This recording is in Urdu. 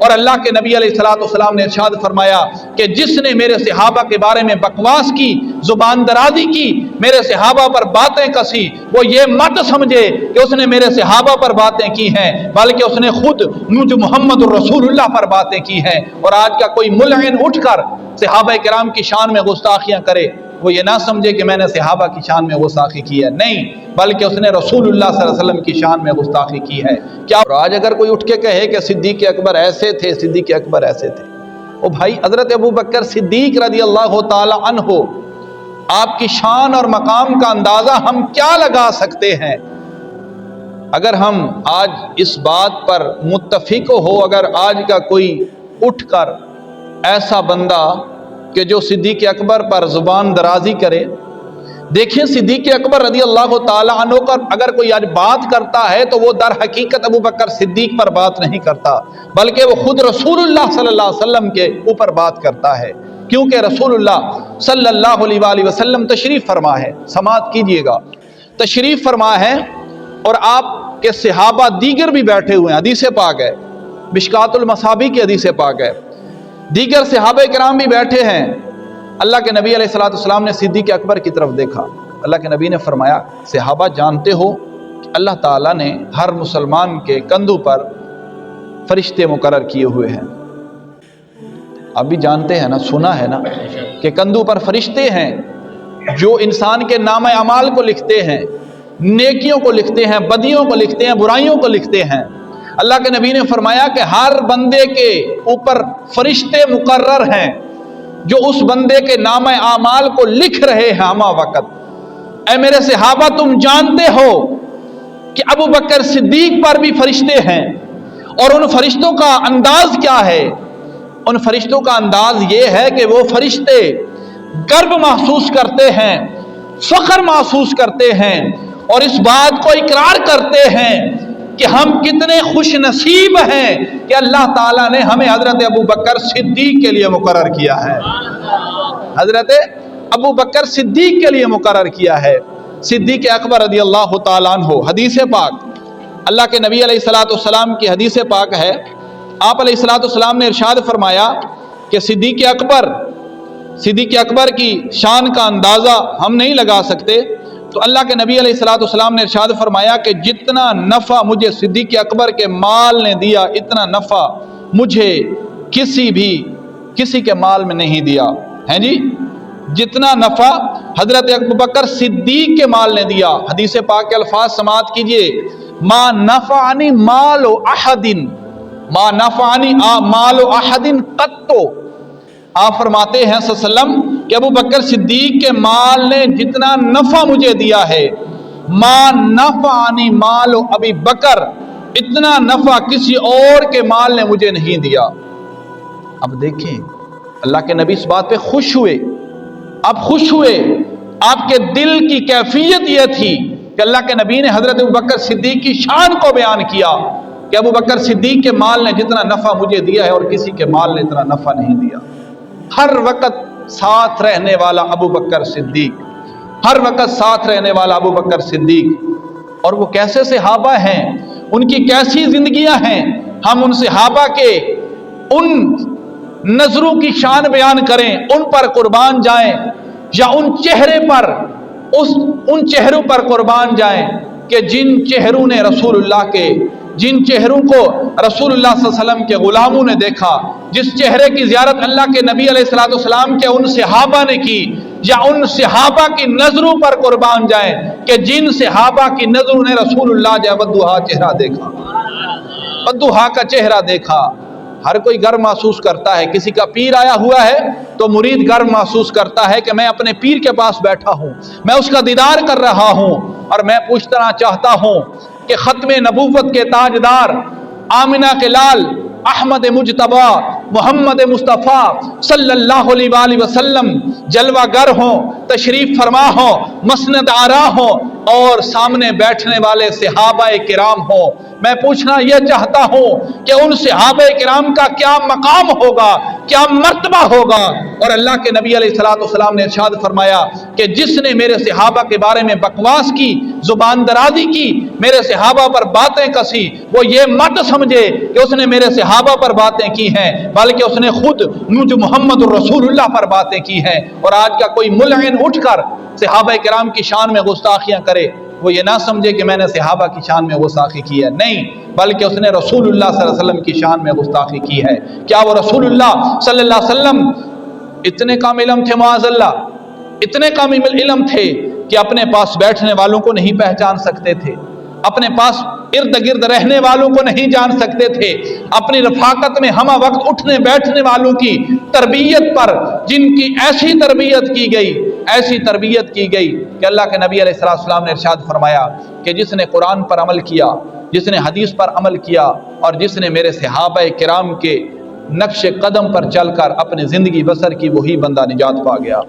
اور اللہ کے نبی علیہ الصلوۃ والسلام نے ارشاد فرمایا کہ جس نے میرے صحابہ کے بارے میں بکواس کی، زبان درازی کی، میرے صحابہ پر باتیں کسی، وہ یہ مت سمجھے کہ اس نے میرے صحابہ پر باتیں کی ہیں، بلکہ اس نے خود مجھ محمد الرسول اللہ پر باتیں کی ہیں۔ اور آج کا کوئی ملعن اٹھ کر صحابہ کرام کی شان میں گستاخیاں کرے، وہ یہ نہ سمجھے کہ میں نے صحابہ کی شان میں گستاخی کی ہے، نہیں، بلکہ اس نے رسول اللہ صلی اللہ علیہ وسلم کی شان میں گستاخی کی ہے۔ کیا آج اگر کوئی اٹھ کے کہے کہ صدیق اکبر ایسے تھے، صدیق اکبر ایسے تھے، او بھائی حضرت ابوبکر صدیق رضی اللہ تعالی عنہ، آپ کی شان اور مقام کا اندازہ ہم کیا لگا سکتے ہیں؟ اگر ہم آج اس بات پر متفق ہو، اگر آج کا کوئی اٹھ کر ایسا بندہ کہ جو صدیق اکبر پر زبان درازی کرے، دیکھیں صدیق اکبر رضی اللہ تعالی عنہ کا اگر کوئی آج بات کرتا ہے تو وہ در حقیقت ابوبکر صدیق پر بات نہیں کرتا، بلکہ وہ خود رسول اللہ صلی اللہ علیہ وسلم کے اوپر بات کرتا ہے، کیونکہ رسول اللہ صلی اللہ علیہ وآلہ وسلم تشریف فرما ہے، سماعت کیجئے گا، تشریف فرما ہے، اور آپ کے صحابہ دیگر بھی بیٹھے ہوئے ہیں، حدیث پاک ہے، مشکات المصابیح کی حدیث پاک ہے، دیگر صحابہ کرام بھی بیٹھے ہیں۔ اللہ کے نبی علیہ الصلوۃ والسلام نے صدیق اکبر کی طرف دیکھا، اللہ کے نبی نے فرمایا صحابہ جانتے ہو کہ اللہ تعالیٰ نے ہر مسلمان کے کندھوں پر فرشتے مقرر کیے ہوئے ہیں، آپ بھی جانتے ہیں نا، سنا ہے نا کہ کندھوں پر فرشتے ہیں جو انسان کے نام اعمال کو لکھتے ہیں، نیکیوں کو لکھتے ہیں، بدیوں کو لکھتے ہیں، برائیوں کو لکھتے ہیں۔ اللہ کے نبی نے فرمایا کہ ہر بندے کے اوپر فرشتے مقرر ہیں جو اس بندے کے نام اعمال کو لکھ رہے ہیں ہمہ وقت۔ اے میرے صحابہ تم جانتے ہو کہ ابوبکر صدیق پر بھی فرشتے ہیں، اور ان فرشتوں کا انداز کیا ہے؟ ان فرشتوں کا انداز یہ ہے کہ وہ فرشتے گرو محسوس کرتے ہیں، فخر محسوس کرتے ہیں، اور اس بات کو اقرار کرتے ہیں کہ ہم کتنے خوش نصیب ہیں کہ اللہ تعالیٰ نے ہمیں حضرت ابوبکر صدیق کے لیے مقرر کیا ہے، حضرت ابوبکر صدیق کے لیے مقرر کیا ہے، صدیق اکبر رضی اللہ تعالیٰ عنہ۔ حدیث پاک اللہ کے نبی علیہ الصلوۃ والسلام کی حدیث پاک ہے، آپ علیہ الصلوۃ والسلام نے ارشاد فرمایا کہ صدیق اکبر کی شان کا اندازہ ہم نہیں لگا سکتے، تو اللہ کے نبی علیہ الصلوۃ والسلام نے ارشاد فرمایا کہ جتنا نفع مجھے صدیق اکبر کے مال نے دیا، اتنا نفع مجھے کسی کے مال میں نہیں دیا ہے جی، جتنا نفع حضرت ابوبکر صدیق کے مال نے دیا۔ حدیث پاک کے الفاظ سماعت کیجئے، ما نفعنی مال احد، ما نفعنی مال احد قط، آپ فرماتے ہیں صلی اللہ علیہ وسلم کہ ابوبکر صدیق کے مال نے جتنا نفع مجھے دیا ہے، ما نفعنی مال ابی بکر، اتنا نفع کسی اور کے مال نے مجھے نہیں دیا۔ اب دیکھیں اللہ کے نبی اس بات پہ خوش ہوئے، اب خوش ہوئے، آپ کے دل کی کیفیت یہ تھی کہ اللہ کے نبی نے حضرت ابوبکر صدیق کی شان کو بیان کیا کہ ابوبکر صدیق کے مال نے جتنا نفع مجھے دیا ہے اور کسی کے مال نے اتنا نفع نہیں دیا۔ ہر وقت ساتھ رہنے والا ابوبکر صدیق، ہر وقت ساتھ رہنے والا ابوبکر صدیق، اور وہ کیسے صحابہ ہیں، ان کی کیسی زندگیاں ہیں، ہم ان صحابہ کے ان نظروں کی شان بیان کریں، ان پر قربان جائیں، یا ان چہروں پر قربان جائیں کہ جن چہروں نے جن چہروں کو رسول اللہ صلی اللہ علیہ وسلم کے غلاموں نے دیکھا، جس چہرے کی زیارت اللہ کے نبی علیہ الصلوۃ والسلام کے ان صحابہ نے کی، یا ان صحابہ کی نظروں پر قربان جائیں کہ جن صحابہ کی نظروں نے رسول اللہ والضحیٰ چہرہ دیکھا، والضحیٰ کا چہرہ دیکھا۔ ہر کوئی گرم محسوس کرتا ہے، کسی کا پیر آیا ہوا ہے تو مرید گرم محسوس کرتا ہے کہ میں اپنے پیر کے پاس بیٹھا ہوں، میں اس کا دیدار کر رہا ہوں، اور میں پوچھنا چاہتا ہوں کہ ختم نبوت کے تاجدار، آمنہ کے لال، احمد مجتبی، محمد مصطفیٰ صلی اللہ علیہ وآلہ وسلم جلوہ گر ہوں، تشریف فرما ہوں، مسند آرا ہوں، اور سامنے بیٹھنے والے صحابہ کرام ہوں۔ میں پوچھنا یہ چاہتا ہوں کہ ان صحابہ کرام کا کیا مقام ہوگا کیا مرتبہ ہوگا۔ اور اللہ کے نبی علیہ الصلوۃ والسلام نے ارشاد فرمایا کہ جس نے میرے صحابہ کے بارے میں بکواس کی، زبان درازی کی، میرے صحابہ پر باتیں کسی، وہ یہ مت سمجھے کہ اس نے میرے صحابہ پر باتیں کی ہیں، بلکہ اس نے خود مجھ محمد الرسول اللہ پر باتیں کی ہیں۔ اور آج کا کوئی ملعن اٹھ کر صحابہ کرام کی شان میں گستاخیاں کرے، وہ یہ نہ سمجھے کہ میں نے صحابہ کی شان میں گستاخی کی ہے، نہیں، بلکہ اس نے رسول اللہ صلی اللہ علیہ وسلم کی شان میں گستاخی کی ہے۔ کیا وہ رسول اللہ صلی اللہ علیہ وسلم اتنے کامل علم تھے؟ معاذ اللہ، اتنے کامل علم تھے کہ اپنے پاس بیٹھنے والوں کو نہیں پہچان سکتے تھے، اپنے پاس ارد گرد رہنے والوں کو نہیں جان سکتے تھے، اپنی رفاقت میں ہمہ وقت اٹھنے بیٹھنے والوں کی تربیت پر جن کی ایسی تربیت کی گئی، ایسی تربیت کی گئی کہ اللہ کے نبی علیہ السلام نے ارشاد فرمایا کہ جس نے قرآن پر عمل کیا، جس نے حدیث پر عمل کیا، اور جس نے میرے صحابہ کرام کے نقش قدم پر چل کر اپنی زندگی بسر کی، وہی بندہ نجات پا گیا۔